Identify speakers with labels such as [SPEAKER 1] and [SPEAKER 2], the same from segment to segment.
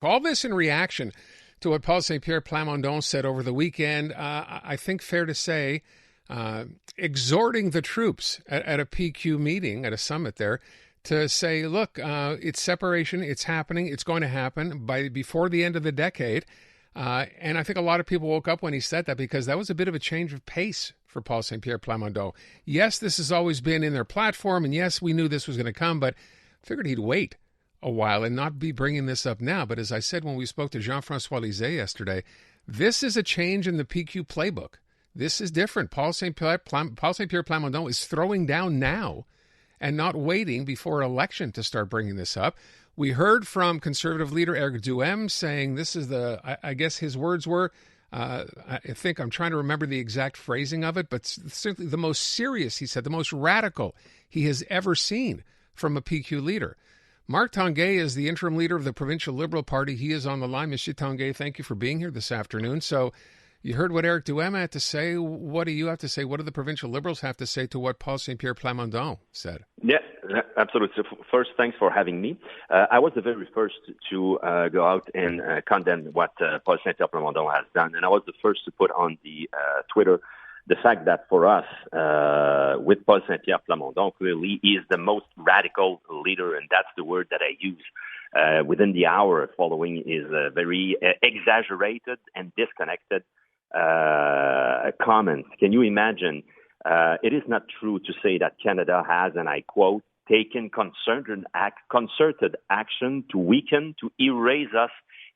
[SPEAKER 1] All this in reaction to what Paul St. Pierre Plamondon said over the weekend. I think fair to say, exhorting the troops at a PQ meeting, at a summit there, to say, look, it's separation, it's happening, it's going to happen before the end of the decade. And I think a lot of people woke up when he said that, because that was a bit of a change of pace for Paul St. Pierre Plamondon. Yes, this has always been in their platform, and yes, we knew this was going to come, but figured he'd wait a while and not be bringing this up now. But as I said when we spoke to Jean-François Lisée yesterday, this is a change in the PQ playbook. This is different. Paul St. Pierre Plamondon is throwing down now and not waiting before election to start bringing this up. We heard from Conservative leader Éric Duhem saying this is I guess his words were, I think I'm trying to remember the exact phrasing of it, but simply the most serious, he said, the most radical he has ever seen from a PQ leader. Marc Tanguay is the interim leader of the Provincial Liberal Party. He is on the line. Monsieur Tanguay, thank you for being here this afternoon. So you heard what Éric Duhem had to say. What do you have to say? What do the Provincial Liberals have to say to what Paul St. Pierre Plamondon said?
[SPEAKER 2] Yeah, absolutely. So first, thanks for having me. I was the very first to go out and condemn what Paul St. Pierre Plamondon has done. And I was the first to put on the Twitter the fact that for us, with Paul St. Pierre Plamondon, clearly he is the most radical leader, and that's the word that I use. Within the hour following his very exaggerated and disconnected comments. Can you imagine? It is not true to say that Canada has, and I quote, taken concerted action to weaken, to erase us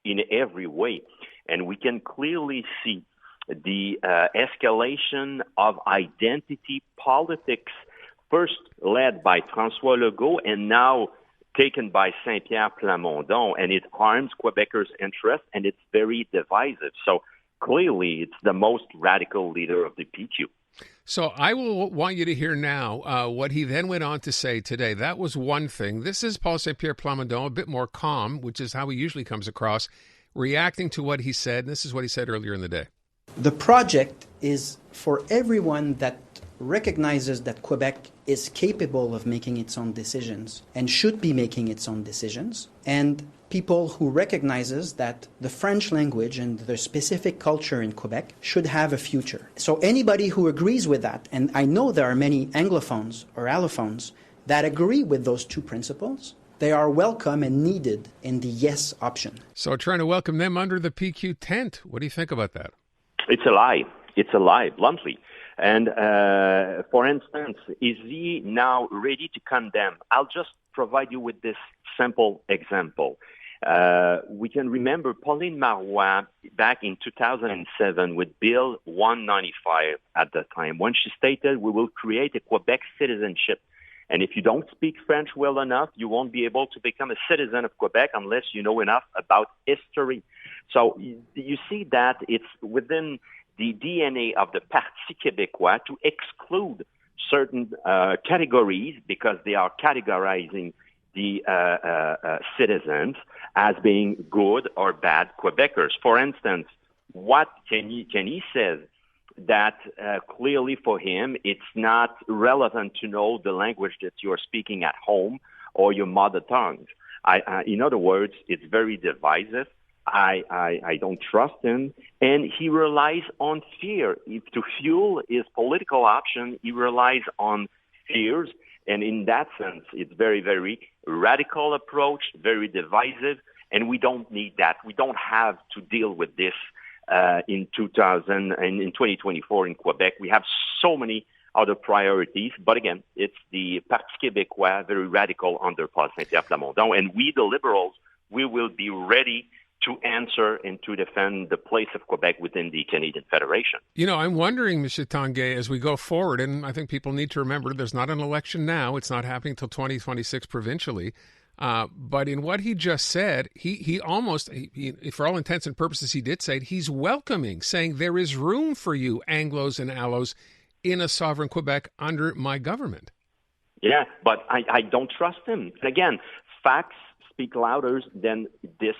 [SPEAKER 2] in every way. And we can clearly see the escalation of identity politics, first led by François Legault and now taken by St. Pierre Plamondon, and it harms Quebecers' interests, and it's very divisive. So clearly, it's the most radical leader of the PQ.
[SPEAKER 1] So I will want you to hear now what he then went on to say today. That was one thing. This is Paul St. Pierre Plamondon, a bit more calm, which is how he usually comes across, reacting to what he said. And this is what he said earlier in the day.
[SPEAKER 3] The project is for everyone that recognizes that Quebec is capable of making its own decisions and should be making its own decisions, and people who recognizes that the French language and the specific culture in Quebec should have a future. So anybody who agrees with that, and I know there are many Anglophones or allophones that agree with those two principles, they are welcome and needed in the yes option.
[SPEAKER 1] So trying to welcome them under the PQ tent. What do you think about that?
[SPEAKER 2] It's a lie. It's a lie, bluntly. And for instance, is he now ready to condemn? I'll just provide you with this simple example. We can remember Pauline Marois back in 2007 with Bill 195 at the time, when she stated, we will create a Quebec citizenship. And if you don't speak French well enough, you won't be able to become a citizen of Quebec unless you know enough about history. So you see that it's within the DNA of the Parti Québécois to exclude certain categories because they are categorizing the citizens as being good or bad Quebecers. For instance, what can he says that clearly for him it's not relevant to know the language that you're speaking at home or your mother tongue. In other words, it's very divisive. I don't trust him, and he relies on fear. If to fuel his political option, he relies on fears, and in that sense, it's very, very radical approach, very divisive, and we don't need that. We don't have to deal with this in 2024 in Quebec. We have so many other priorities, but again, it's the Parti Québécois, very radical under Paul St. Pierre Plamondon, and we, the Liberals, we will be ready to answer and to defend the place of Quebec within the Canadian Federation.
[SPEAKER 1] You know, I'm wondering, Mr. Tanguay, as we go forward, and I think people need to remember there's not an election now. It's not happening until 2026 provincially. But in what he just said, he almost, for all intents and purposes, he did say it, he's welcoming, saying there is room for you, Anglos and Allos, in a sovereign Quebec under my government.
[SPEAKER 2] Yeah, but I don't trust him. Again, facts speak louder than this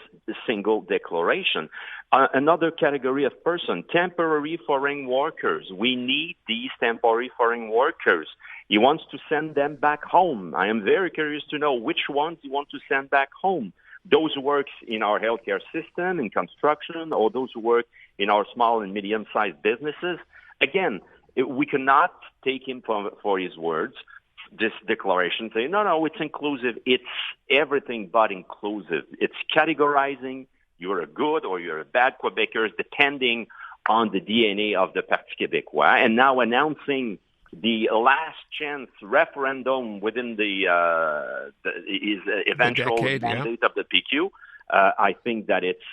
[SPEAKER 2] single declaration. Another category of person, temporary foreign workers. We need these temporary foreign workers. He wants to send them back home. I am very curious to know which ones he wants to send back home. those who work in our healthcare system, in construction, or those who work in our small and medium-sized businesses. Again, we cannot take him for his words. This declaration saying, no, it's inclusive. It's everything but inclusive. It's categorizing you're a good or you're a bad Quebecers depending on the DNA of the Parti Québécois, and now announcing the last chance referendum within his eventual mandate of the PQ. I think that it's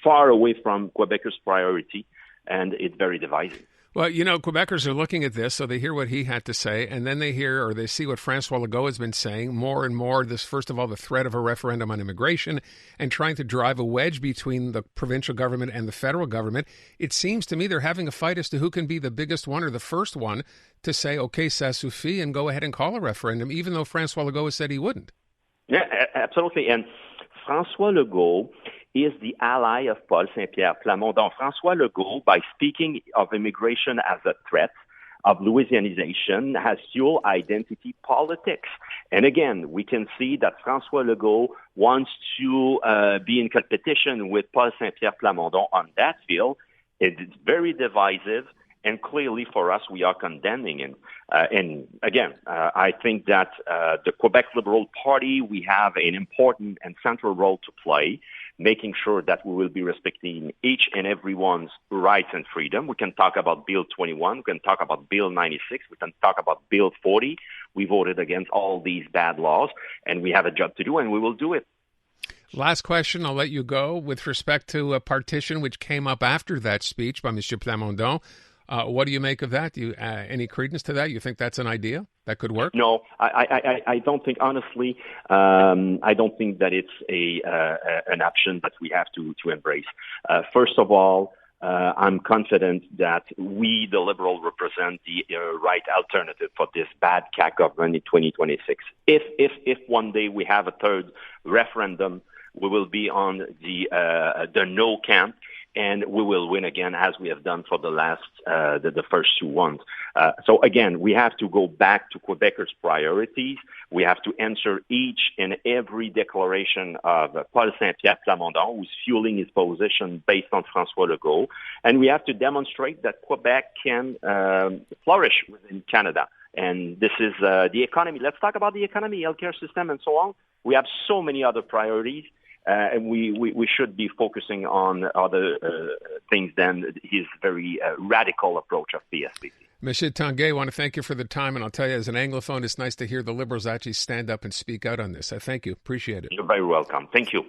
[SPEAKER 2] far away from Quebecers' priority, and it's very divisive.
[SPEAKER 1] Well, Quebecers are looking at this, so they hear what he had to say, and then they hear or they see what François Legault has been saying more and more. This, first of all, the threat of a referendum on immigration and trying to drive a wedge between the provincial government and the federal government. It seems to me they're having a fight as to who can be the biggest one or the first one to say, okay, ça suffit, and go ahead and call a referendum, even though François Legault has said he wouldn't.
[SPEAKER 2] Yeah, absolutely. And François Legault is the ally of Paul Saint-Pierre Plamondon. François Legault, by speaking of immigration as a threat, of Louisianization, has fueled identity politics. And again, we can see that François Legault wants to be in competition with Paul Saint-Pierre Plamondon on that field. It's very divisive. And clearly for us, we are condemning him. And again, I think that the Quebec Liberal Party, we have an important and central role to play, making sure that we will be respecting each and everyone's rights and freedom. We can talk about Bill 21. We can talk about Bill 96. We can talk about Bill 40. We voted against all these bad laws, and we have a job to do, and we will do it.
[SPEAKER 1] Last question, I'll let you go. With respect to a partition which came up after that speech by M. Plamondon, what do you make of that? Do you any credence to that? You think that's an idea that could work?
[SPEAKER 2] No, I don't think, honestly, I don't think that it's an option that we have to embrace. First of all, I'm confident that we, the Liberals, represent the right alternative for this bad CAQ government in 2026. If one day we have a third referendum, we will be on the no camp, and we will win again, as we have done for the last, the first two ones. So again, we have to go back to Quebecers' priorities. We have to answer each and every declaration of Paul Saint-Pierre Plamondon, who's fueling his position based on François Legault. And we have to demonstrate that Quebec can flourish within Canada. And this is the economy. Let's talk about the economy, healthcare system, and so on. We have so many other priorities. And we should be focusing on other things than his very radical approach of PSPC.
[SPEAKER 1] Monsieur Tanguay, I want to thank you for the time. And I'll tell you, as an Anglophone, it's nice to hear the Liberals actually stand up and speak out on this. I thank you. Appreciate it.
[SPEAKER 2] You're very welcome. Thank you.